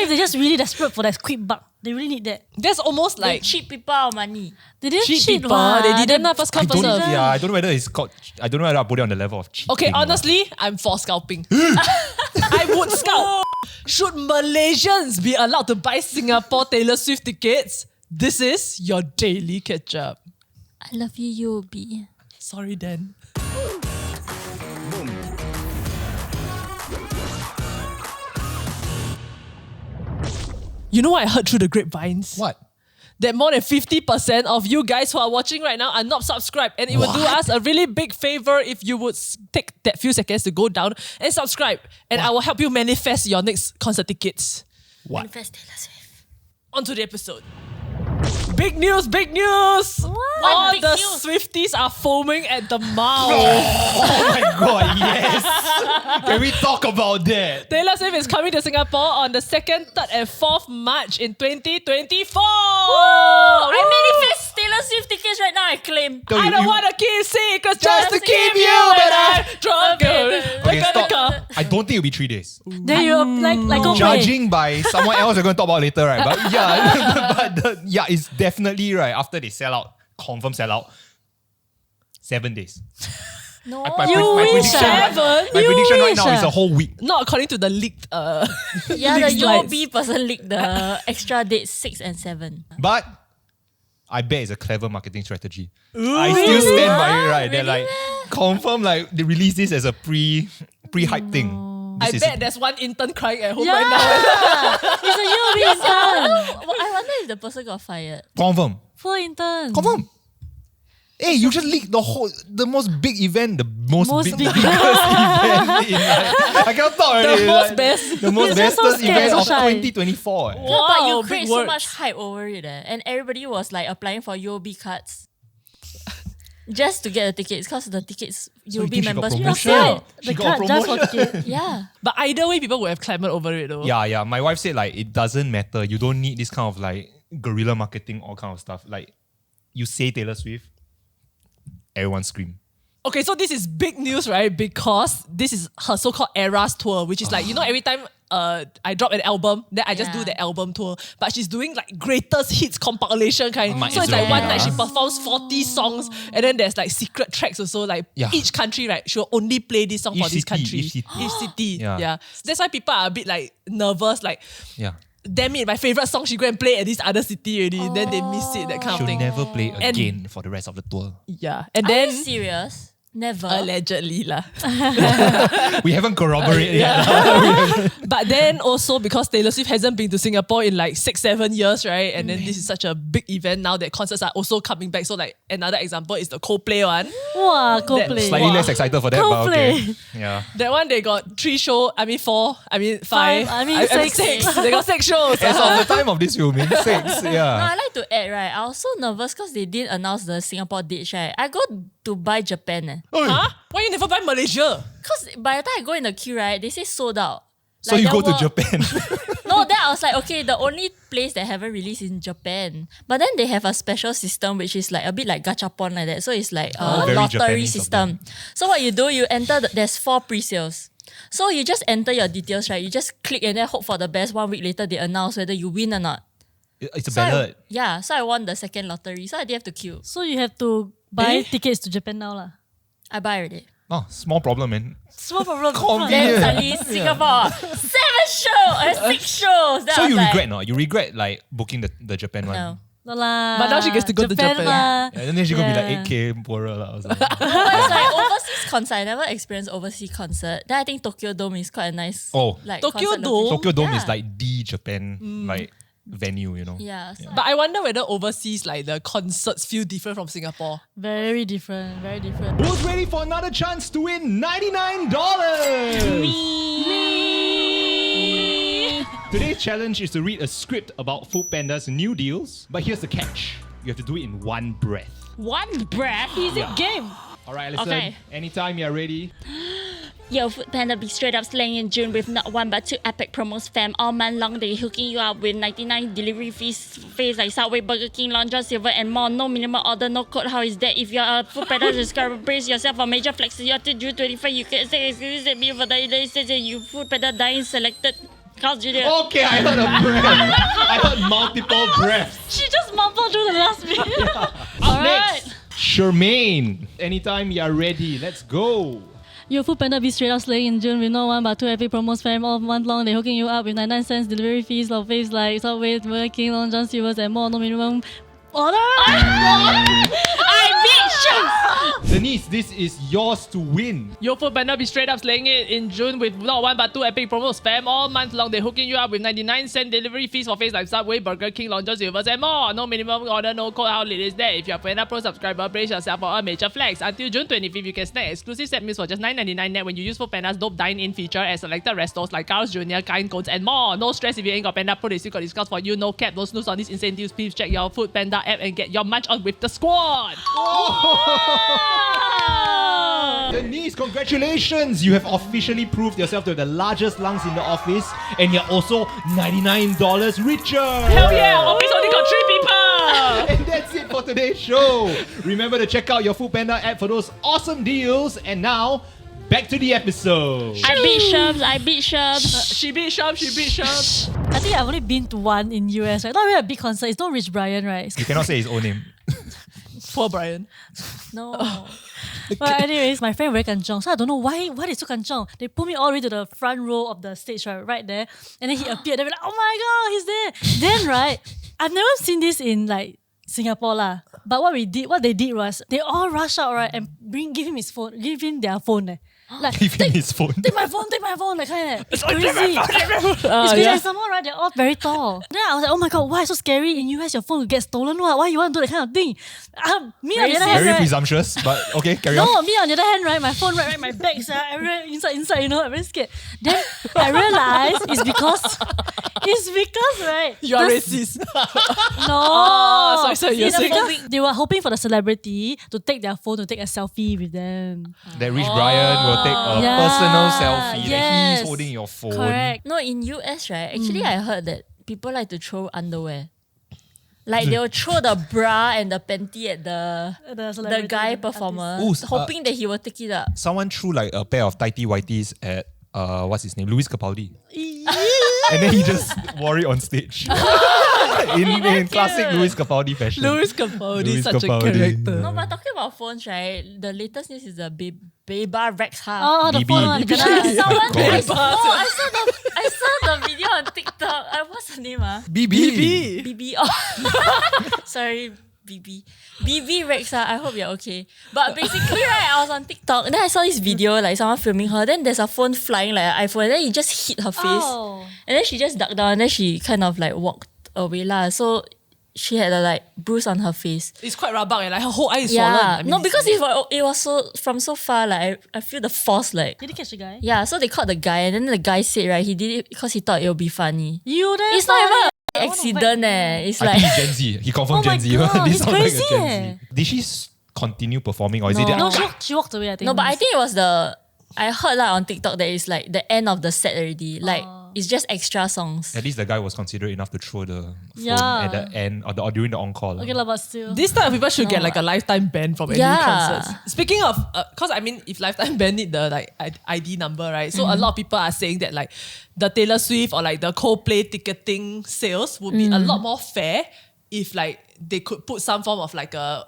if they're just really desperate for that quick buck? They really need that. That's almost They like cheat people out of money. They didn't cheat cheat people. They didn't have first come, first serve. I don't know whether it's called. I don't know whether I put it on the level of cheating. Okay, honestly, I'm for scalping. I would scalp. Should Malaysians be allowed to buy Singapore Taylor Swift tickets? This is your daily ketchup. I love you, UOB. Sorry, Dan. You know what I heard through the grapevines? What? That more than 50% of you guys who are watching right now are not subscribed. And it would do us a really big favor if you would take that few seconds to go down and subscribe. And I will help you manifest your next concert tickets. What? Manifest Taylor Swift. On to the episode. Big news, big news! All big the news? Swifties are foaming at the mouth. Oh my god, yes! Can we talk about that? Taylor Swift is coming to Singapore on the 2nd, 3rd and 4th March in 2024. I manifest Taylor Swift tickets right now, I claim. I don't want to keep secrets just to keep you, but I'm drunk. Okay, stop. I don't think it'll be 3 days. Then you like go Judging by someone else we're going to talk about later, right? But yeah, it's definitely right after they sell out, confirm sell out. 7 days. No. My prediction right now is a whole week. Not according to the leaked Yeah, the leaked slides. UOB person leaked the extra dates 6 and 7. But I bet it's a clever marketing strategy. I still stand by it, right? They're like, confirm, like they release this as a pre-hype thing. I This bet there's one intern crying at home Yeah. right now. It's a UOB intern. Well, I wonder if the person got fired. Confirm. Poor intern. Confirm. Hey, you just leaked the most big event, the most Most biggest big- event in I cannot talk already. The most best. The most He's just so bestest scared, event so of shy. 2024. Yeah, but you big create so words. much hype over it, and everybody was like applying for UOB cards just to get the tickets because the tickets you UOB think she got members promotion? sell. She The got card just for promotion. ticket. Yeah, But either way, people would have clamored over it though. Yeah. My wife said like it doesn't matter. You don't need this kind of like guerrilla marketing, all kind of stuff. Like you say Taylor Swift, everyone scream. Okay, so this is big news, right? Because this is her so-called Eras tour, which is like, you know, every time I drop an album, then I just do the album tour. But she's doing like greatest hits compilation kind. Might So as it's like well, one night she yeah. performs 40 songs, and then there's like secret tracks also. Like each country, right? She'll only play this song Each for this city, country. each city. Each city. Yeah. Yeah. That's why people are a bit like nervous, like, Yeah. damn it, my favorite song she go and play at this other city already. Then they miss it, that kind She'll of thing. never play And- again for the rest of the tour. Yeah. And are you then serious? Never. allegedly lah. We haven't corroborated yet. But then also because Taylor Swift hasn't been to Singapore in like 6-7 years, right? And then this is such a big event now that concerts are also coming back. So like another example is the Coldplay one. Wow, Coldplay. Slightly less excited for that, but okay. Yeah. That one they got 3 shows. I mean 4. I mean 5. Five, I mean six. 6. They got 6 shows. As of the time of this filming, 6. No, Yeah. I like to add, right? I was so nervous because they didn't announce the Singapore dates, right? I go to buy Japan. Huh? Why you never buy Malaysia? Because by the time I go in the queue, right, they say sold out. So Like, you there go to were- Japan. No, then I was like, okay, the only place that haven't released is in Japan. But then they have a special system which is like a bit like gachapon like that. So it's like a Very lottery Japanese of system. So what you do, you enter, there's 4 pre-sales. So you just enter your details, right? You just click and then hope for the best. 1 week later, they announce whether you win or not. It's a So ballot. so I won the second lottery. So I didn't have to queue. So you have to buy tickets to Japan now lah. I buy already. Oh, small problem, man. Small problem. Convenient. Then suddenly Singapore, 7 shows, 6 shows. Then So I was you like, regret not? You regret like booking the Japan one? No. No lah. But now she gets to go to Japan. lah. Yeah, and then she gonna be Yeah. like 8K poorer. Lah, or something. It's like overseas concert. I never experienced overseas concert. Then I think Tokyo Dome is quite a nice. Oh. like Tokyo concert Dome? location. Tokyo Dome Yeah. is like the Japan like venue, you know. Yeah. So But I wonder whether overseas like the concerts feel different from Singapore. Very different. Very different. Who's ready for another chance to win $99? Today's challenge is to read a script about Foodpanda's new deals, but here's the catch. You have to do it in one breath. one breath. Easy game. All right, listen. Okay. Anytime you're ready. Yo, Foodpanda be straight up slaying in June with not 1 but 2 epic promos, fam. All month long, they hooking you up with 99 delivery fees like Subway, Burger King, Long John Silver, and more. No minimum order, no code. How is that? If you're a Foodpanda subscriber, brace yourself for major flexes. You're to June 25. You can say exclusive me for the you Foodpanda dine selected. Carl Jr. Okay, I heard a breath. I heard multiple breaths. She just mumbled through the last bit. Up next, Shermaine. Anytime you are ready, let's go. Your Foodpanda be straight up slaying in June with no one but two epic promos fam all month long. They hooking you up with 99 cents delivery fees of faves like Subway, Burger King, Long John Silver's and more. No minimum order. I beat Chefs! Denise, this is yours to win. Your Foodpanda be straight up slaying it in June with not one but two epic promos spam all month long. They're hooking you up with 99-cent delivery fees for face like Subway, Burger King, Long John Silver's and more. No minimum order, no code. How lit is that? If you're a Foodpanda Pro subscriber, brace yourself for a major flex. Until June 25th, you can snag exclusive set meals for just $9.99 net when you use Foodpanda's dope dine-in feature at selected restos like Carl's Jr., Kind Codes and more. No stress if you ain't got Panda Pro, they still got discounts for you. No cap, no snooze on these incentives. Please check your Foodpanda app and get your munch on with the squad. Denise, congratulations! You have officially proved yourself to have the largest lungs in the office, and you're also $99 richer! Hell yeah, office only got 3 people. And that's it for today's show. Remember to check out your Foodpanda app for those awesome deals. And now, back to the episode. I beat Chefs. She beat Shop. I think I've only been to one in US, right? Not really a big concert. It's not Rich Brian, right? You cannot say his own name. Poor Brian. No. But anyways, my friend very kanchong, so I don't know why they so kanchong. They put me all the way to the front row of the stage, right there. And then he appeared. They were like, oh my god, he's there. Then right, I've never seen this in like Singapore lah. But what they did was they all rush out, right, and give him their phone. Like, Give him his phone. take my phone, that kind of. It's crazy. It's crazy. And someone, right, they're all very tall. Then I was like, oh my god, why so scary? In US, your phone will get stolen. Why you want to do that kind of thing? Me on the other hand, Very right, presumptuous, but okay, carry on. no, me on the other hand, right, my phone right my back, everywhere inside, you know, I'm very scared. Then I realized it's because, right, You are racist. no. sorry, you're It's saying? because they were hoping for the celebrity to take their phone to take a selfie with them. That Rich Brian will take a Yeah, personal selfie that yes. he's holding your phone. Correct. No, in US, right? Actually, I heard that people like to throw underwear. Like they'll throw the bra and the panty at the celebrity guy artist. performer, Ooh, hoping that he will take it up. Someone threw like a pair of tighty whities at what's his name? Louis Capaldi. And then he just wore it on stage. in classic Louis Capaldi fashion. Louis Capaldi, Louis such Capaldi. a character. No, but talking about phones, right? The latest news is the Beba Rex Ha. Oh, the BB. phone one. BB. Someone, God. I saw the video on TikTok. What's the name? BB. BB. Oh, sorry, BB. BB Rexa. I hope you're okay. But basically, right, I was on TikTok and then I saw this video, like someone filming her. Then there's a phone flying like an iPhone. And then it just hit her face. Oh. And then she just ducked down. And then she kind of like walked away lah. So she had a like bruise on her face. It's quite rabak, like her whole eye is Yeah, swollen. I mean, no, because it was so from so far. Like I feel the force. Like Did you catch the guy? yeah, so they caught the guy, and then the guy said right, he did it because he thought it would be funny. You there? It's not even an accident, It's I like think he's Gen Z. He confirmed Oh my Gen Z. God, This it's sounds like a crazy, Gen Z. Did she continue performing or is it No. No, she walked away, I think. no, but I think it was I heard like on TikTok that it's like the end of the set already. Like it's just extra songs. at least the guy was considerate enough to throw the phone Yeah. at the end or during the encore. Okay, but still. this type of people should get like a lifetime ban from any Yeah. concerts. Speaking of, because I mean, if lifetime ban need the like ID number, right? So a lot of people are saying that like the Taylor Swift or like the Coldplay ticketing sales would be a lot more fair if like they could put some form of like a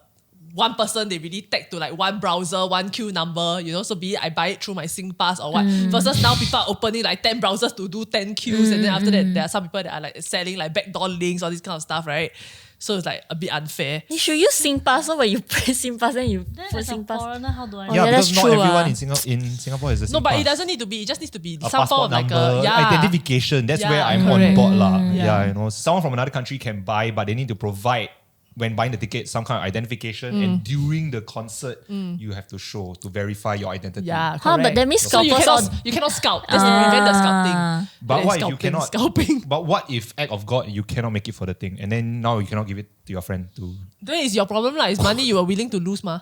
one person they really tag to like one browser, one queue number, you know, so be it I buy it through my SingPass or what. Versus now people are opening like 10 browsers to do 10 queues and then after that there are some people that are like selling like backdoor links, all this kind of stuff, right? So it's like a bit unfair. You should use SingPass. So when you press SingPass, then you Then put as a SingPass. foreigner, how do I know? Yeah, yeah, because that's not true, everyone ah. in Singapore is a No, but it SingPass. doesn't need to be. It just needs to be A some form passport of like number, a identification. That's Yeah, where I'm correct. on board lah. Yeah. Yeah, you know, someone from another country can buy, but they need to provide when buying the ticket some kind of identification. And during the concert, you have to show to verify your identity. Yeah, Huh, correct. but that means so you scalpers cannot scout. That's to prevent the scouting. But And what if scalping, you cannot? Scalping. But what if act of God you cannot make it for the thing, and then now you cannot give it to your friend to? That is your problem lah. It's money you are willing to lose ma.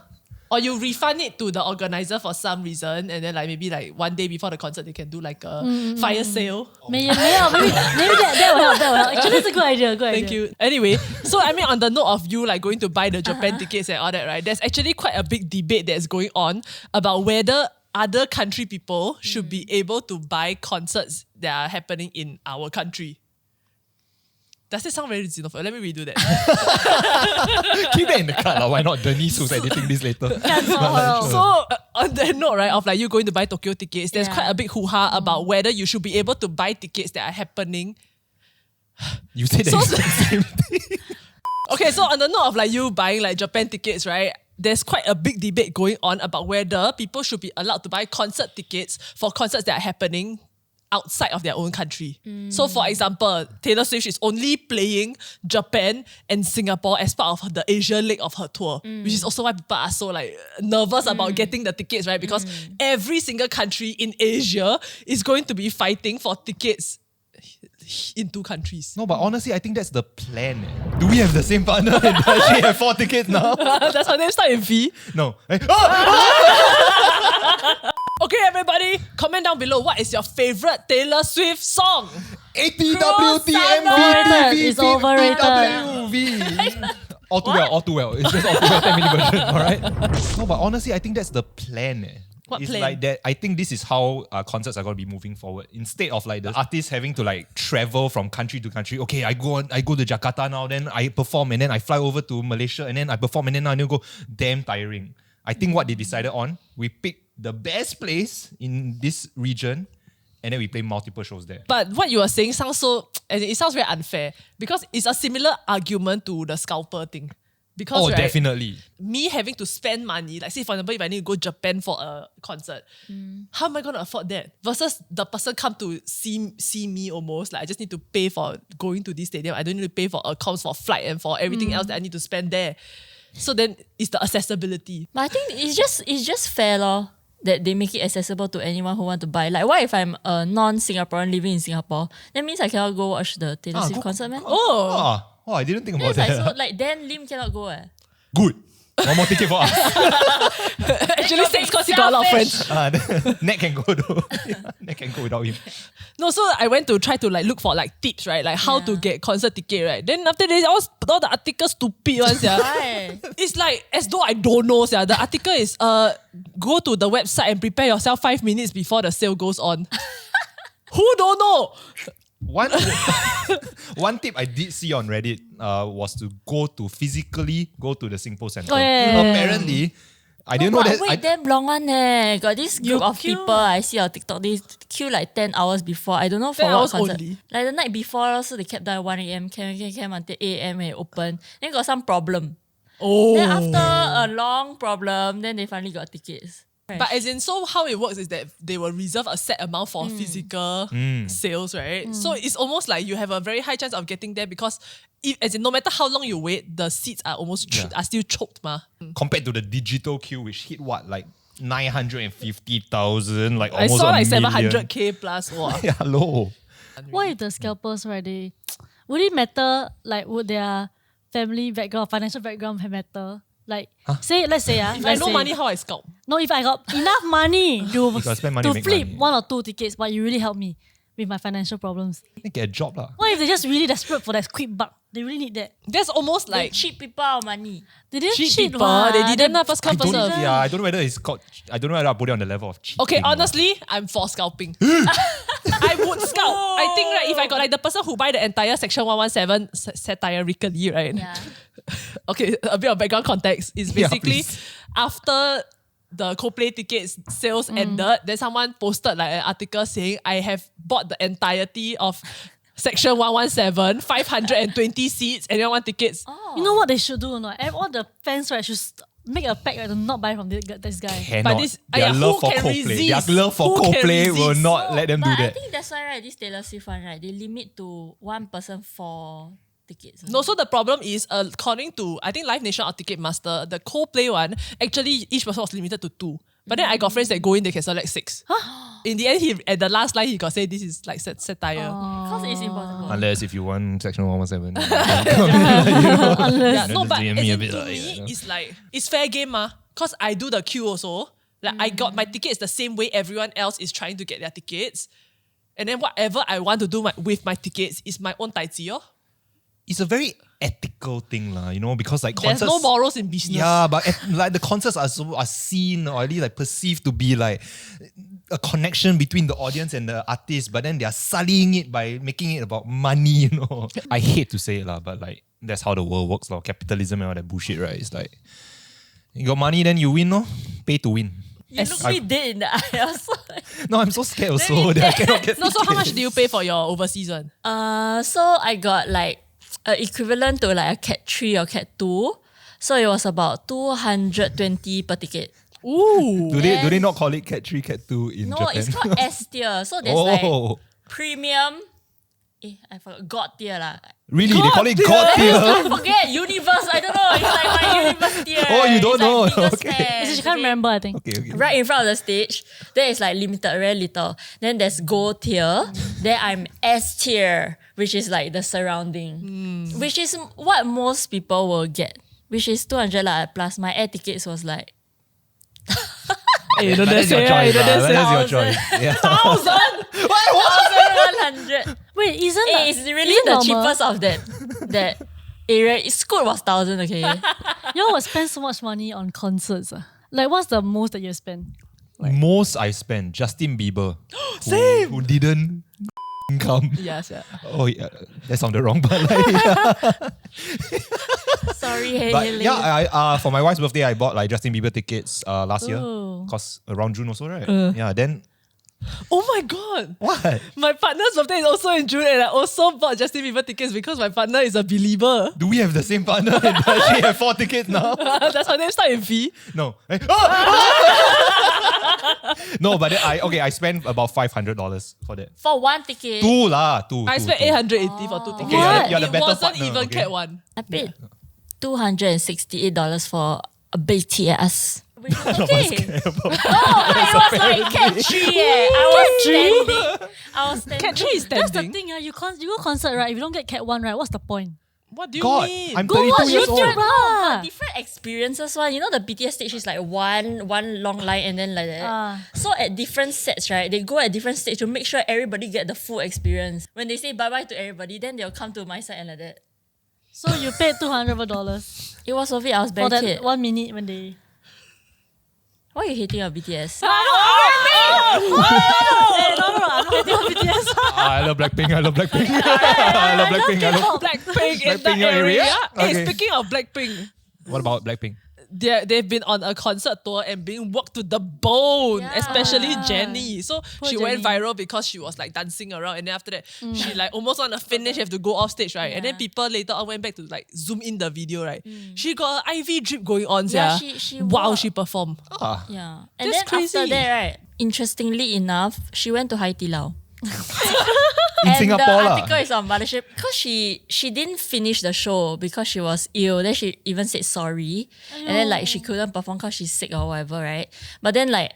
Or you refund it to the organizer for some reason, and then like maybe like one day before the concert they can do like a fire sale. Maybe that will help. That will help. Actually, it's a good idea. Thank you. Anyway, so I mean, on the note of you like going to buy the Japan tickets and all that, right? There's actually quite a big debate that's going on about whether other country people should be able to buy concerts that are happening in our country. Does it sound very xenophobic? Let me redo that. Keep that in the card. Why not? Denise who's editing this later. So on that note, right, of like you going to buy Tokyo tickets, there's Yeah. quite a big hoo-ha about whether you should be able to buy tickets that are happening. You said that it's the same thing. Okay, so on the note of like you buying like Japan tickets, right? There's quite a big debate going on about whether people should be allowed to buy concert tickets for concerts that are happening outside of their own country. So for example, Taylor Swift is only playing Japan and Singapore as part of the Asia leg of her tour, which is also why people are so like nervous about getting the tickets, right? Because every single country in Asia is going to be fighting for tickets in 2 countries. No, but honestly, I think that's the plan. Do we have the same partner and does she have 4 tickets now? Does her name start in V? No. Okay, everybody, comment down below what is your favorite Taylor Swift song? ATWTMV. It's overrated. All too well, all too well. It's just all too well 10-minute version, alright? No, but honestly, I think that's the plan. What it's plan? like that. I think this is how concerts are going to be moving forward. Instead of like the artists having to like travel from country to country. Okay, I go to Jakarta now, then I perform, and then I fly over to Malaysia, and then I perform, and then I need to go. Damn tiring. I think what they decided on, we pick the best place in this region, and then we play multiple shows there. But what you are saying sounds so, it sounds very unfair because it's a similar argument to the scalper thing. Because, Oh, right, definitely. me having to spend money, like say for example, if I need to go Japan for a concert, how am I going to afford that? Versus the person come to see me almost, like I just need to pay for going to this stadium. I don't need to pay for accounts for flight and for everything else that I need to spend there. So then it's the accessibility. But I think it's just fair lor, that they make it accessible to anyone who want to buy. Like what if I'm a non-Singaporean living in Singapore? That means I cannot go watch the Taylor Swift concert, man. Oh, I didn't think about That's that. like, so like Dan Lim cannot go Good. One more ticket for us. actually 6 because he got a lot of friends. Net can go though. Net can go without him. No, so I went to try to like look for like tips, right? Like how to get concert ticket, right? Then after that, all the articles stupid ones, yeah. Why? It's like as though I don't know, yeah. The article is go to the website and prepare yourself 5 minutes before the sale goes on. Who don't know? One tip I did see on Reddit was to physically go to the Singapore Center. Oh, yeah. Apparently, I didn't know that. Wait damn long one Got this group of queue. people I see on TikTok. They queue like 10 hours before. I don't know for 10 what hours concert. only? Like the night before, so they kept down 1 a.m. Came until 8 a.m. when it open. Then got some problem. Oh. Then after a long problem, then they finally got tickets. But as in, so how it works is that they will reserve a set amount for physical sales, right? So it's almost like you have a very high chance of getting there because as in, no matter how long you wait, the seats are are still choked, ma. Compared to the digital queue, which hit what, like 950,000, like I almost saw a like million. 700k plus. Wow. Yeah, hello. What if the scalpers, right? Would it matter? Like, would their family background, financial background matter? Like, let's say, If I know money, how I scalp? No, if I got enough money to gotta spend money to make flip money. 1 or 2 tickets, but you really help me with my financial problems. Then get a job lah. What if they're just really desperate for that quick buck? They really need that. That's almost Like like cheat people out of money. They didn't cheat cheat. people. what? They didn't have first come, first serve. I don't know whether it's called. I don't know whether I put it on the level of cheating. Okay, honestly, I'm for scalping. I would scalp. I think right, if I got like the person who buy the entire section 117 satirically, right? Yeah. Okay, a bit of background context is Yeah, basically please. after the Coldplay tickets sales ended, then someone posted like an article saying, I have bought the entirety of section 117, 520 seats, and 1 tickets. You know what they should do or not? All the fans right should make a pact to not buy from this guy. Cannot. But this- Their who love for can Coldplay. resist? Their love for Who can Coldplay will resist? not let them do But I that. think that's why, right, this Taylor Swift one, right, they limit to 1 person for tickets. No, so the problem is, according to, I think Live Nation or Ticketmaster, the Coldplay one, actually each person was limited to 2. But then I got friends that go in, they can select 6. In the end, at the last line, he got say this is like satire. Because it's impossible. Unless if you want section 117. Yeah, no, but DM as me a in, bit to like, me, you know. it's like, it's fair game, because I do the queue also. Like, I got my tickets the same way everyone else is trying to get their tickets. And then whatever I want to do with my tickets is my own tai chi, oh. it's a very ethical thing, because like There's concerts. no morals in business. Yeah, but like the concerts are seen or at least like perceived to be like a connection between the audience and the artist, but then they are sullying it by making it about money, I hate to say it, but like that's how the world works, capitalism and all that bullshit, right? It's like you got money, then you win, pay to win. You look me dead in the eye. I was like, No, I'm so scared also that I cannot get No, so how much tickets. do you pay for your overseas one? so I got like equivalent to like a Cat 3 or Cat 2. So it was about 220 per ticket. Ooh. Do they not call it Cat 3, Cat 2 in No, Japan? it's called S tier. So there's like premium. I forgot. God tier lah. Really? They call it God tier? I forget. Universe. I don't know. It's like my universe tier. Oh, you don't It's know. Like biggest Okay. fans, She can't remember, I think. Okay. Right in front of the stage, there is like limited, very little. Then there's gold tier. Then I'm S tier, which is like the surrounding, which is what most people will get, which is 200 lah. Plus my air tickets was like Hey, But that's your choice. That's your choice. Yeah. 1,100. Wait, isn't It's really the cheapest of that area. Scoot was 1,000. Okay. Y'all would spend so much money on concerts. Like, what's the most that you spend? Most I spent, Justin Bieber. Same. Who didn't come. Yes, yeah. Oh, yeah. That sounded wrong, but like... Sorry, hey, But Haley. yeah, I for my wife's birthday, I bought like Justin Bieber tickets last year. Oh. Cause around June also, right? Yeah, then... Oh my god. What? My partner's birthday is also in June and I also bought Justin Bieber tickets because my partner is a believer. Do we have the same partner? And does she have 4 tickets now? That's her name start in V. No. No, but then I spent about $500 for that. For one ticket, Two lah, two. I two, spent two. 880 for 2 tickets. Okay, you're the It better wasn't partner, even okay. Cat 1. I paid $268 for a BTS. Which was okay. It was like Cat 3. I was standing. Cat 3 is That's the standing. thing, you go concert, right? If you don't get Cat 1, right, what's the point? What do you God, mean? I'm Go 32 watch years old. YouTube lah. Different experiences one. You know the BTS stage is like one long line and then like that. So at different sets, right, they go at different stage to make sure everybody get the full experience. When they say bye-bye to everybody, then they'll come to my side and like that. So you paid $200 It was worth it. I was for very that kid. 1 minute when they... Why are you hating on BTS? Hey, no, I'm not hating on BTS. I love Blackpink. I love Blackpink. I love Blackpink. I love... Blackpink in the Blackpink your area. area? Hey, Okay. speaking of Blackpink, What about Blackpink? they've been on a concert tour and being worked to the bone, Yeah. especially Jennie. So she went Jennie. viral because she was like dancing around and then after that she like almost want to finish, have to go off stage, right? And then Yeah. people later on went back to like zoom in the video, right? She got an IV drip going on, Yeah, sia. she Wow, wore- she performed. Ah, Yeah. And That's then crazy. after that, right, interestingly enough, she went to Hai Di Lao. in And Singapore the lah. article is on Mothership because she didn't finish the show because she was ill. Then she even said sorry, and then like she couldn't perform because she's sick or whatever, right? But then like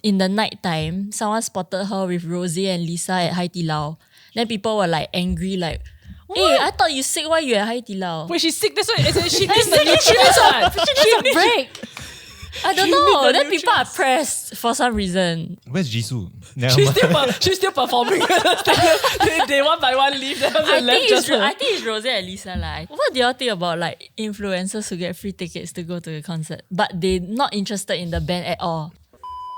in the night time, someone spotted her with Rosie and Lisa at Hai Di Lao. Then people were like angry, like, "Hey, I thought you sick. Why you at Hai Di Lao?" When she's sick, that's why she needs the nutrients. She needs a break. I don't She know. need the Then people are nutrients. pressed for some reason. Where's Jisoo? Never She's mind. still performing. they one by one leave. Then I left think, just her. it's Rosie and Lisa lah. What do y'all think about like influencers who get free tickets to go to a concert, but they not interested in the band at all?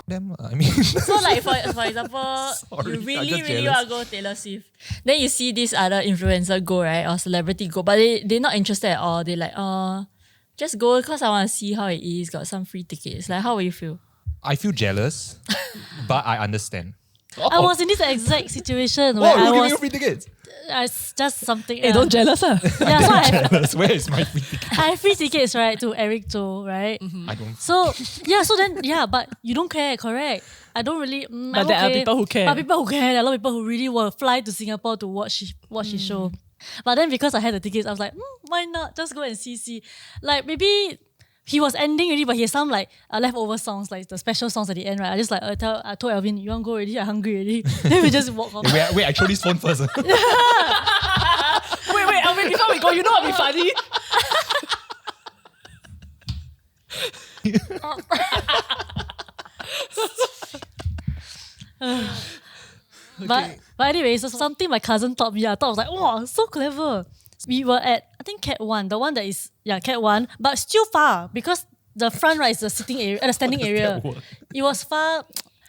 Them, I mean, So like for example, Sorry, you I'm really just really jealous. want to go Taylor Swift, then you see this other influencer go, right, or celebrity go, but they're not interested at all. They like just go because I want to see how it is. Got some free tickets. Like how will you feel? I feel jealous, but I understand. I was in this exact situation Oh, where you're I giving was you free tickets. it's just something. Hey, don't jealous, Yeah, so I have, Jealous. Where is my free ticket? I have free tickets, right, to Eric Cho, right? I don't. So but you don't care, correct? I don't really. But I'm there are okay. people who care. But people who care, there are a lot of people who really will fly to Singapore to watch his show. But then because I had the tickets, I was like, why not? Just go and see. Like maybe he was ending already, but he has some like leftover songs, like the special songs at the end, right? I just like I told Alvin, you want to go already? I'm hungry already. Then we just walk off. Wait, I throw this phone first. Wait, Alvin, before we go, you know what would be funny? But anyway, so something my cousin taught me, I thought I was like, wow, so clever. We were at, I think, Cat 1, the one that is, Cat 1, but still far because the front right is the sitting area, the standing area. It was far.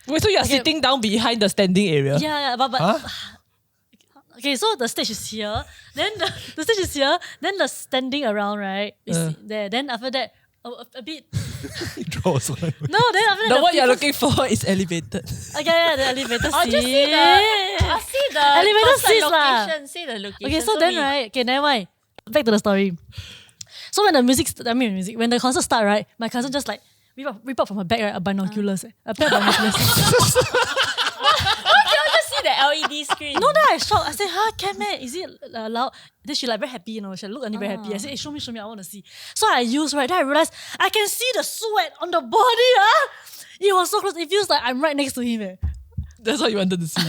Wait, so you're sitting down behind the standing area? Yeah, but okay, so the stage is here, then the stage is here, then the standing around, right, is there. Then after that, a bit. Draws one. No, then after that. The what you're looking for is elevated. Yeah, the elevator seat. I'll just see the Elevator concert seats lah. location. See the location. Okay, so then, right, okay, never mind. Back to the story. So when the when the concert start, right, my cousin just like rip up from her bag, right, a binoculars, a pair of binoculars. See the LED screen. No, then I shocked. I said, can man, is it loud? Then she like very happy, She looked at me very happy. I said, hey, show me, I want to see. So I used, right, then I realized I can see the sweat on the body, It was so close. It feels like I'm right next to him, That's what you wanted to see.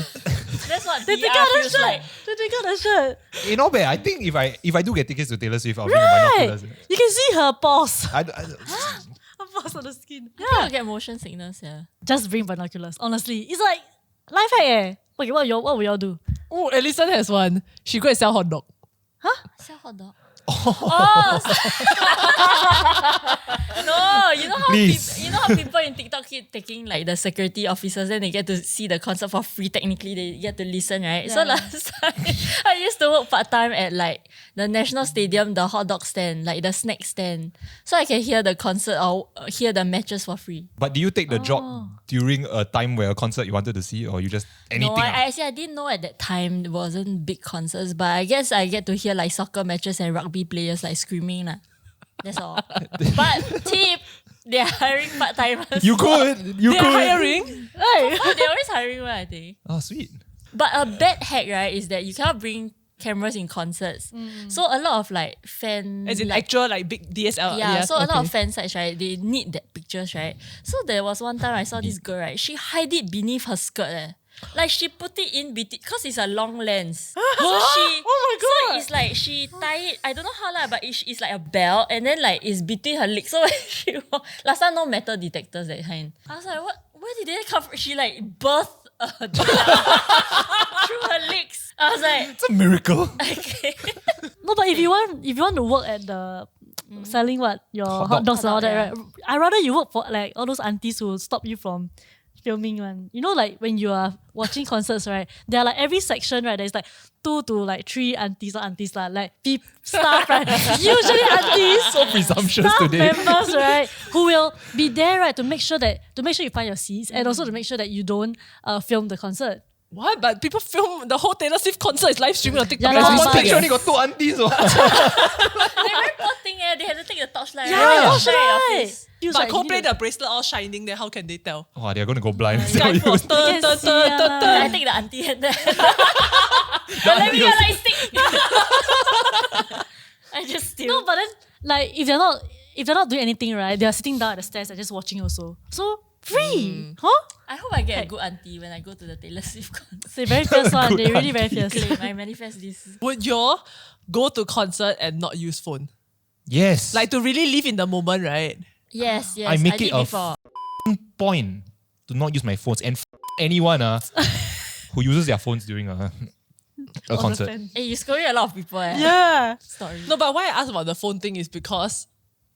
That's what They take VR out the feels shirt. like. They take out the shirt. Not bad. I think if I do get tickets to Taylor Swift, I'll bring my Right. binoculars. You can see her pores. I, Her pores on the skin. I think I'll get motion sickness, Just bring binoculars. Honestly, it's like life hack. Okay, what will y'all do? Oh, Alison has one. She go and sell hot dog. Sell hot dog. Oh, no! You know how people in TikTok keep taking like the security officers, then they get to see the concert for free. Technically, they get to listen, right? So last time, I used to work part time at like the National Stadium, the hot dog stand, like the snack stand, so I can hear the concert or hear the matches for free. but do you take the job during a time where a concert you wanted to see, or you just anything? No, I didn't know at that time it wasn't big concerts, but I guess I get to hear like soccer matches and rugby players like screaming lah. That's all. But tip, they're hiring part timers. You could. You They're could. hiring. They're always hiring one, I think. Oh, sweet. But a bad hack, right, is that you cannot bring cameras in concerts. So a lot of like fan As in like, actual like big DSL. so a lot of fan sites, right, they need that pictures, right? So there was one time I saw this girl, right, she hide it beneath her skirt. Like she put it in between, because it's a long lens. So she, so it's like she tie it, I don't know how lah, but it's like a belt, and then like it's between her legs. So when she walk, last time no metal detectors that kind. I was like, what? Where did they come from? She like birthed a dog through her legs. I was like, It's a miracle. okay. No, but if you want to work at the selling your hot dogs and all that, right? I rather you work for like all those aunties who stop you from filming one. You know, like when you are watching concerts, right? There are like every section, right? There's like 2 to like 3 aunties or aunties lah, like staff, right? Usually aunties, So presumptuous staff today. members, right? Who will be there, right, to make sure you find your seats and also to make sure that you don't film the concert. What? But people film the whole Taylor Swift concert is live streaming on TikTok. Yeah, as we lah, One speak, picture eh. only got 2 aunties. They very poor thing, they had to take the torchlight. Yeah, right? that's Shine your right. face. Feels But like you Coldplay, need to- the bracelet all shining, then how can they tell? Oh, they're gonna go blind. Skyfall. can see, ah. I take the auntie hand there. Let me get light stick. I just steal. No, but then like if they're not doing anything, right? They are sitting down at the stairs and just watching also. So free, huh? I hope I get a good auntie when I go to the Taylor Swift concert. They're very fierce one. They're really very fierce. Claim, I manifest this. Would you go to concert and not use phone? Yes. Like to really live in the moment, right? Yes, I make did it a before. point to not use my phones and anyone who uses their phones during a concert. Hey, you scoring a lot of people. Yeah. Story. No, but why I asked about the phone thing is because,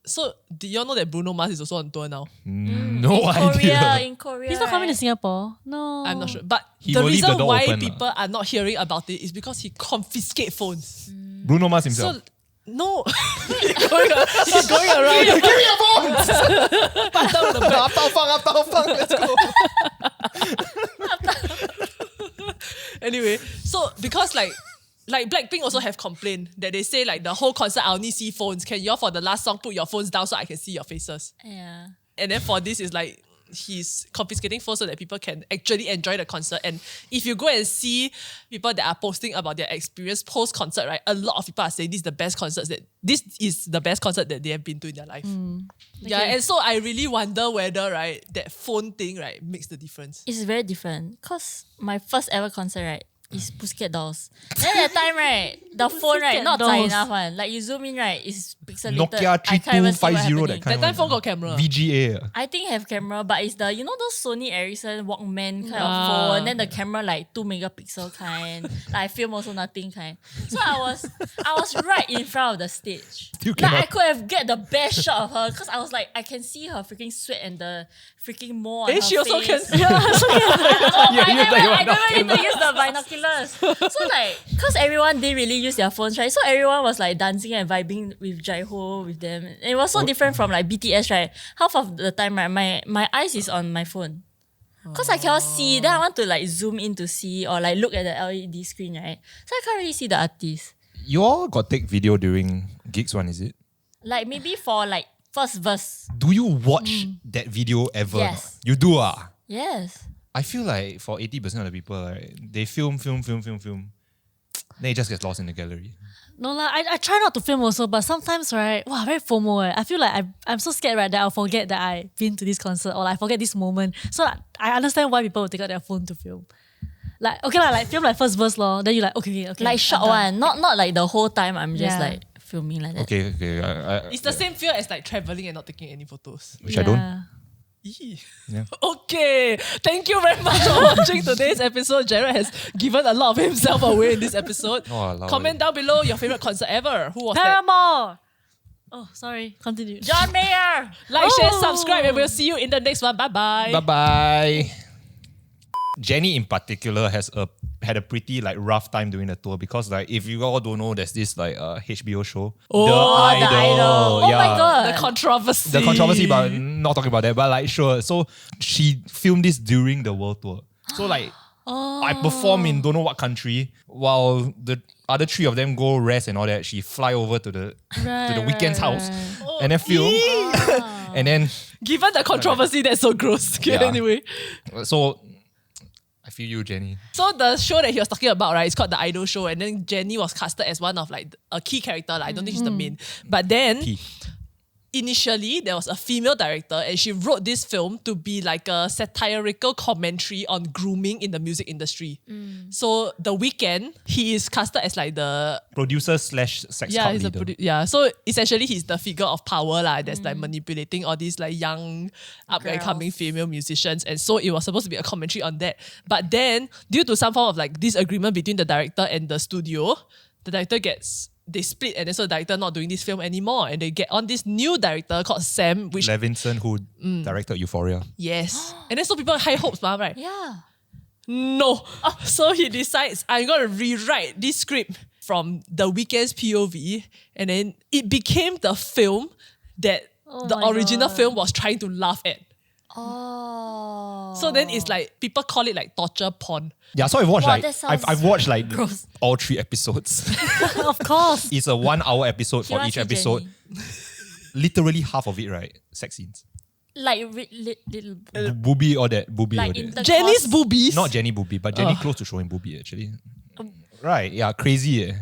so do y'all know that Bruno Mars is also on tour now? No in idea. Korea, in Korea. He's not coming to right? Singapore. No. I'm not sure. But He the will leave the reason door why open, people are not hearing about it is because he confiscate phones. Bruno Mars himself. So, no. He's going around. Give me your phones! Let's go. Anyway, so because like Blackpink also have complained that they say like the whole concert I only see phones. Can y'all for the last song put your phones down so I can see your faces? Yeah. And then for this is like he's confiscating phones so that people can actually enjoy the concert. And if you go and see people that are posting about their experience post-concert, right, a lot of people are saying this is the best concert that they have been to in their life. Yeah, Okay. and so I really wonder whether, right, that phone thing, right, makes the difference. It's very different. Cause my first ever concert, right, is Pussycat Dolls. Then at that time, right, the phone, right, Pussycat not Dolls. tight enough one. Like you zoom in, right, it's pixelated. Nokia I can't even see what 3250 that happening. kind That time of phone got camera. VGA. I think have camera, but it's the those Sony Ericsson Walkman kind of Ah. phone. Then the camera like 2 megapixel kind. Like I film also nothing kind. So I was right in front of the stage. Still Like I cannot. could have get the best shot of her because I was like I can see her freaking sweat and the freaking mole on her She also can face. see. I never need to use the binoculars. So like, cause everyone didn't really use their phones, right? So everyone was like dancing and vibing with Jaiho with them. And it was so different from like BTS, right? Half of the time, right, my eyes is on my phone. Cause I cannot see. Then I want to like zoom in to see or like look at the LED screen, right? So I can't really see the artist. You all got take video during gigs one, is it? Like maybe for like first verse. Do you watch that video ever? Yes. You do ah? Yes. I feel like for 80% of the people, right, they film. Then it just gets lost in the gallery. No lah, I try not to film also, but sometimes, right, wow, very FOMO. I feel like I'm so scared, right, that I'll forget that I've been to this concert or like, I forget this moment. So I understand why people will take out their phone to film. Like, okay lah, like film like first verse lor, then you like, okay. Like short I'm done. one. Not like the whole time I'm just Yeah. like filming like that. Okay. It's the same fear as like traveling and not taking any photos. Which I don't. Yeah. Eee. Yeah. Okay, thank you very much for watching today's episode. Jared has given a lot of himself away in this episode. Oh, allow Comment it. down below your favorite concert ever. Who was that? Paramore! Oh, sorry, continue. John Mayer! Like, share, Oh. subscribe, and we'll see you in the next one. Bye bye. Bye-bye. Jenny in particular had a pretty like rough time during the tour because like if you all don't know, there's this like HBO show, Oh, The Idol. Oh my god. The controversy. The controversy, but not talking about that. But like sure, so she filmed this during the world tour. So like I perform in don't know what country while the other three of them go rest and all that. She fly over to the weekend's house and then film, and then Given the controversy, that's so gross. Okay, Yeah. anyway. so I feel you, Jenny. So the show that he was talking about, right, it's called The Idol Show, and then Jenny was casted as one of like a key character. Like, I don't think she's the main. But then P. initially there was a female director and she wrote this film to be like a satirical commentary on grooming in the music industry. So The Weeknd, he is casted as like the Producer / sex cult he's leader. so essentially he's the figure of power that's like manipulating all these like young up and coming Girls. female musicians, and so it was supposed to be a commentary on that. But then due to some form of like disagreement between the director and the studio, the director they split, and then so the director not doing this film anymore, and they get on this new director called Sam, which Levinson, who directed Euphoria. yes, and then so people have high hopes, right? Yeah. No. So he decides, I'm going to rewrite this script from The Weeknd's POV, and then it became the film that the my original God. film was trying to laugh at. Oh. So then it's like, people call it like torture porn. Yeah, so I've watched Wow, like that sounds I've watched like gross. all 3 episodes. Of course. It's a 1 hour episode for Cannot each see episode. Jenny. Literally half of it, right? Sex scenes. Like little Booby or that. Booby like or that. intercourse. Jenny's boobies. Not Jenny Booby, but Jenny close to showing Booby actually. Right, yeah, crazy.